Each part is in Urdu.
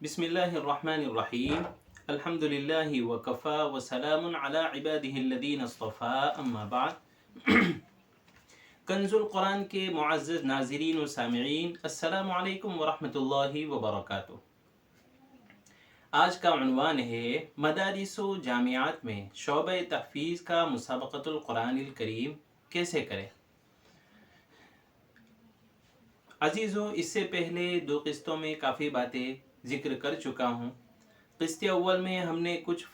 بسم اللہ الرحمن الرحیم الحمد للہ وکفا وسلام علی عباده الذین اصطفى اما بعد کنز القرآن کے معزز ناظرین و سامعین، السلام علیکم ورحمۃ اللہ وبرکاتہ۔ آج کا عنوان ہے مدارس و جامعات میں شعبہ تحفیظ کا مسابقۃ القرآن الکریم کیسے کریں۔ عزیزو، اس سے پہلے دو قسطوں میں کافی باتیں ذکر کر چکا ہوں۔ قسط اول میں ہم نے کچھ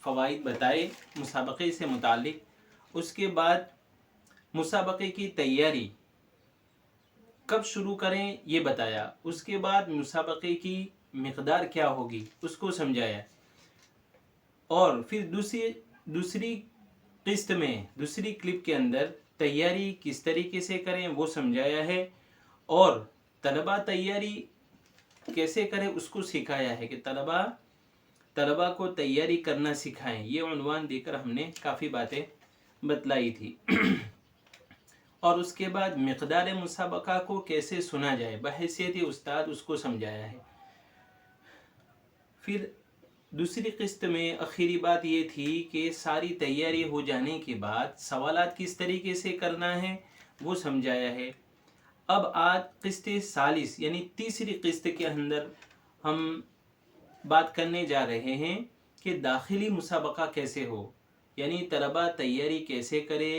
فوائد بتائے مسابقے سے متعلق۔ اس کے بعد مسابقے کی تیاری کب شروع کریں یہ بتایا۔ اس کے بعد مسابقے کی مقدار کیا ہوگی اس کو سمجھایا، اور پھر دوسری قسط میں دوسری کلپ کے اندر تیاری کس طریقے سے کریں وہ سمجھایا ہے، اور طلبہ تیاری کیسے کریں اس کو سکھایا ہے کہ طلبہ کو تیاری کرنا سکھائیں۔ یہ عنوان دے کر ہم نے کافی باتیں بتلائی تھی۔ اور اس کے بعد مقدار مسابقہ کو کیسے سنا جائے بحیثیت استاد اس کو سمجھایا ہے۔ پھر دوسری قسط میں آخری بات یہ تھی کہ ساری تیاری ہو جانے کے بعد سوالات کس طریقے سے کرنا ہے وہ سمجھایا ہے۔ اب آج قسط ثالث یعنی تیسری قسط کے اندر ہم بات کرنے جا رہے ہیں کہ داخلی مسابقہ کیسے ہو، یعنی طلبہ تیاری کیسے کرے،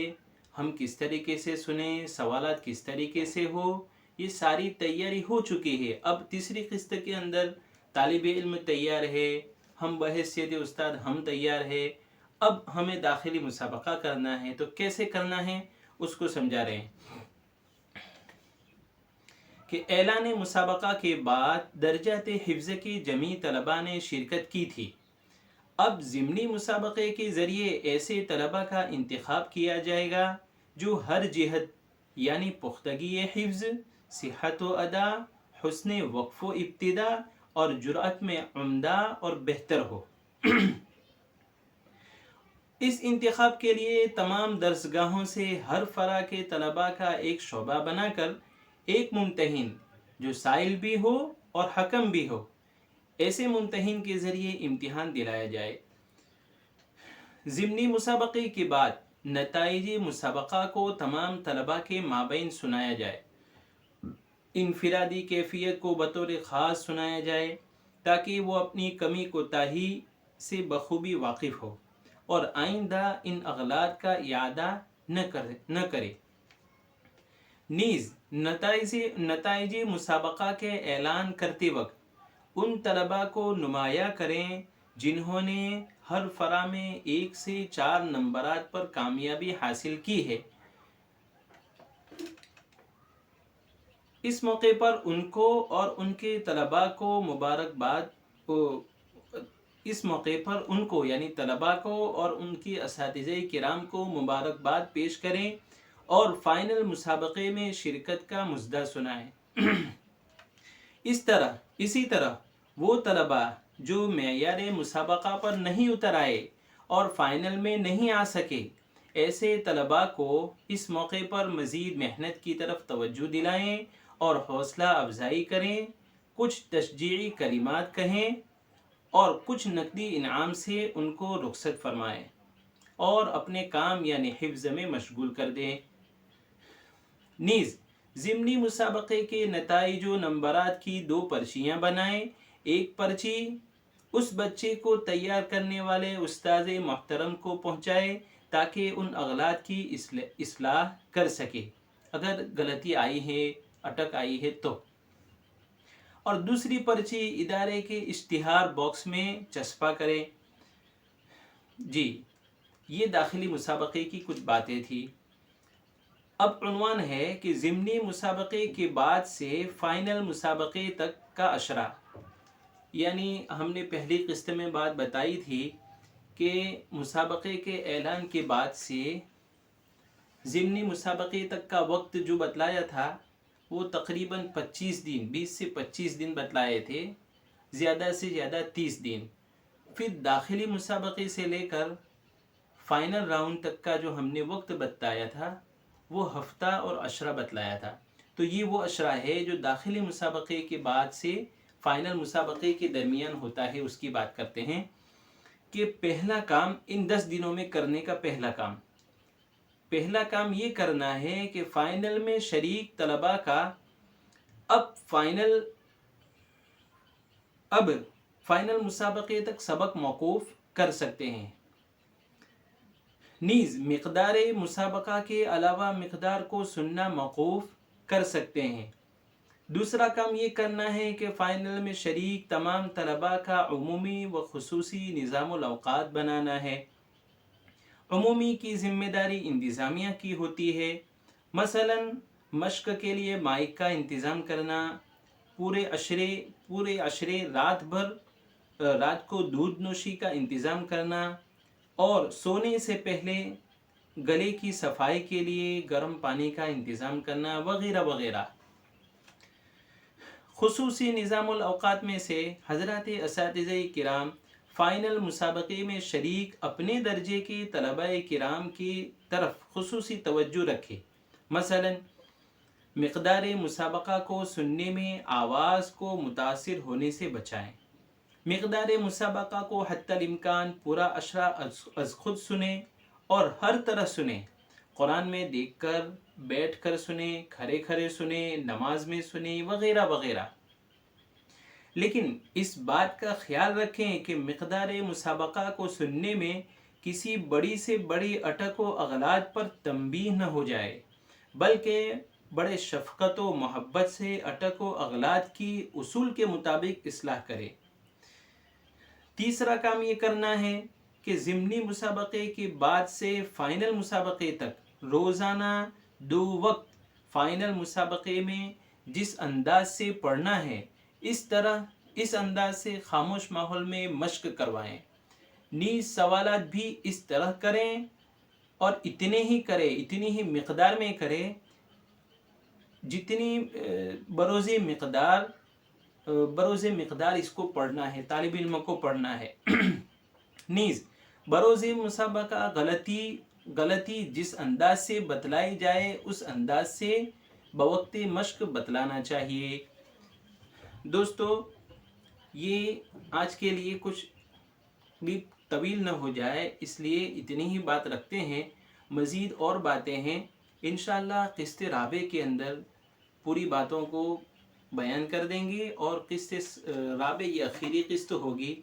ہم کس طریقے سے سنیں، سوالات کس طریقے سے ہو۔ یہ ساری تیاری ہو چکی ہے۔ اب تیسری قسط کے اندر طالب علم تیار ہے، ہم بحیثیت استاد ہم تیار ہے۔ اب ہمیں داخلی مسابقہ کرنا ہے تو کیسے کرنا ہے اس کو سمجھا رہے ہیں کہ اعلان مسابقہ کے بعد درجات حفظ کی جمیع طلباء نے شرکت کی تھی۔ اب ضمنی مسابقے کے ذریعے ایسے طلباء کا انتخاب کیا جائے گا جو ہر جہت یعنی پختگی حفظ، صحت و ادا، حسن وقف و ابتدا اور جرأت میں عمدہ اور بہتر ہو۔ اس انتخاب کے لیے تمام درسگاہوں سے ہر فرع کے طلباء کا ایک شعبہ بنا کر ایک ممتحن جو سائل بھی ہو اور حکم بھی ہو، ایسے ممتحن کے ذریعے امتحان دلایا جائے۔ ضمنی مسابقے کے بعد نتائج مسابقہ کو تمام طلباء کے مابین سنایا جائے۔ انفرادی کیفیت کو بطور خاص سنایا جائے تاکہ وہ اپنی کمی کوتاہی سے بخوبی واقف ہو اور آئندہ ان اغلاط کا اعادہ نہ کرے۔ نیز نتائج مسابقہ کے اعلان کرتے وقت ان طلباء کو نمایاں کریں جنہوں نے ہر فرع میں 1 سے 4 نمبرات پر کامیابی حاصل کی ہے۔ اس موقع پر ان کو اور ان کے طلباء کو یعنی طلباء کو اور ان کی اساتذہ کرام کو مبارکباد پیش کریں اور فائنل مسابقے میں شرکت کا مژدہ سنائیں۔ اسی طرح وہ طلباء جو معیار مسابقہ پر نہیں اتر آئے اور فائنل میں نہیں آ سکے، ایسے طلباء کو اس موقع پر مزید محنت کی طرف توجہ دلائیں اور حوصلہ افزائی کریں، کچھ تشجیعی کلمات کہیں اور کچھ نقدی انعام سے ان کو رخصت فرمائیں اور اپنے کام یعنی حفظ میں مشغول کر دیں۔ نیز ضمنی مسابقے کے نتائج و نمبرات کی 2 پرچیاں بنائیں۔ ایک پرچی اس بچے کو تیار کرنے والے استاذ محترم کو پہنچائے تاکہ ان اغلاط کی اصلاح کر سکے اگر غلطی آئی ہے، اٹک آئی ہے تو، اور دوسری پرچی ادارے کے اشتہار باکس میں چسپاں کریں۔ جی، یہ داخلی مسابقے کی کچھ باتیں تھی۔ اب عنوان ہے کہ ضمنی مسابقے کے بعد سے فائنل مسابقے تک کا اشرہ، یعنی ہم نے پہلی قسط میں بات بتائی تھی کہ مسابقے کے اعلان کے بعد سے ضمنی مسابقے تک کا وقت جو بتلایا تھا وہ تقریباً 20 سے 25 دن بتلائے تھے، زیادہ سے زیادہ 30 دن۔ پھر داخلی مسابقے سے لے کر فائنل راؤنڈ تک کا جو ہم نے وقت بتایا تھا وہ ہفتہ اور عشرہ بتلایا تھا۔ تو یہ وہ عشرہ ہے جو داخلی مسابقے کے بعد سے فائنل مسابقے کے درمیان ہوتا ہے اس کی بات کرتے ہیں کہ پہلا کام ان 10 دنوں میں کرنے کا پہلا کام یہ کرنا ہے کہ فائنل میں شریک طلباء کا اب فائنل مسابقے تک سبق موقوف کر سکتے ہیں. نیز مقدار مسابقہ کے علاوہ مقدار کو سننا موقوف کر سکتے ہیں. دوسرا کام یہ کرنا ہے کہ فائنل میں شریک تمام طلباء کا عمومی و خصوصی نظام الاوقات بنانا ہے. عمومی کی ذمہ داری انتظامیہ کی ہوتی ہے. مثلا مشق کے لیے مائک کا انتظام کرنا، پورے عشرے رات کو دودھ نوشی کا انتظام کرنا، اور سونے سے پہلے گلے کی صفائی کے لیے گرم پانی کا انتظام کرنا وغیرہ وغیرہ. خصوصی نظام الاوقات میں سے حضرات اساتذہ کرام فائنل مسابقے میں شریک اپنے درجے کے طلباء کرام کی طرف خصوصی توجہ رکھے. مثلا مقدار مسابقہ کو سننے میں آواز کو متاثر ہونے سے بچائیں. مقدار مسابقہ کو حتی الامکان پورا اشرا از خود سنیں اور ہر طرح سنیں. قرآن میں دیکھ کر، بیٹھ کر سنیں، کھڑے سنیں، نماز میں سنیں وغیرہ وغیرہ. لیکن اس بات کا خیال رکھیں کہ مقدار مسابقہ کو سننے میں کسی بڑی سے بڑی اٹک و اغلاط پر تنبیہ نہ ہو جائے، بلکہ بڑے شفقت و محبت سے اٹک و اغلاط کی اصول کے مطابق اصلاح کرے. تیسرا کام یہ کرنا ہے کہ ضمنی مسابقے کے بعد سے فائنل مسابقے تک روزانہ 2 وقت فائنل مسابقے میں جس انداز سے پڑھنا ہے اس انداز سے خاموش ماحول میں مشق کروائیں. نیز سوالات بھی اس طرح کریں اور اتنی ہی مقدار میں کریں جتنی بروز مقدار اس کو پڑھنا ہے، طالب علم کو پڑھنا ہے. نیز بروز مسابقہ غلطی جس انداز سے بتلائی جائے اس انداز سے بوقت مشق بتلانا چاہیے. دوستو، یہ آج کے لیے کچھ بھی طویل نہ ہو جائے اس لیے اتنی ہی بات رکھتے ہیں. مزید اور باتیں ہیں انشاءاللہ قسط رابع کے اندر پوری باتوں کو بیان کر دیں گے، اور قسط رابع یہ آخری قسط ہوگی،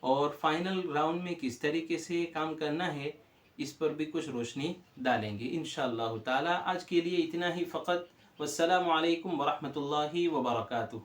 اور فائنل راؤنڈ میں کس طریقے سے کام کرنا ہے اس پر بھی کچھ روشنی ڈالیں گے انشاءاللہ تعالی. آج کے لیے اتنا ہی فقط. والسلام علیکم ورحمۃ اللہ وبرکاتہ.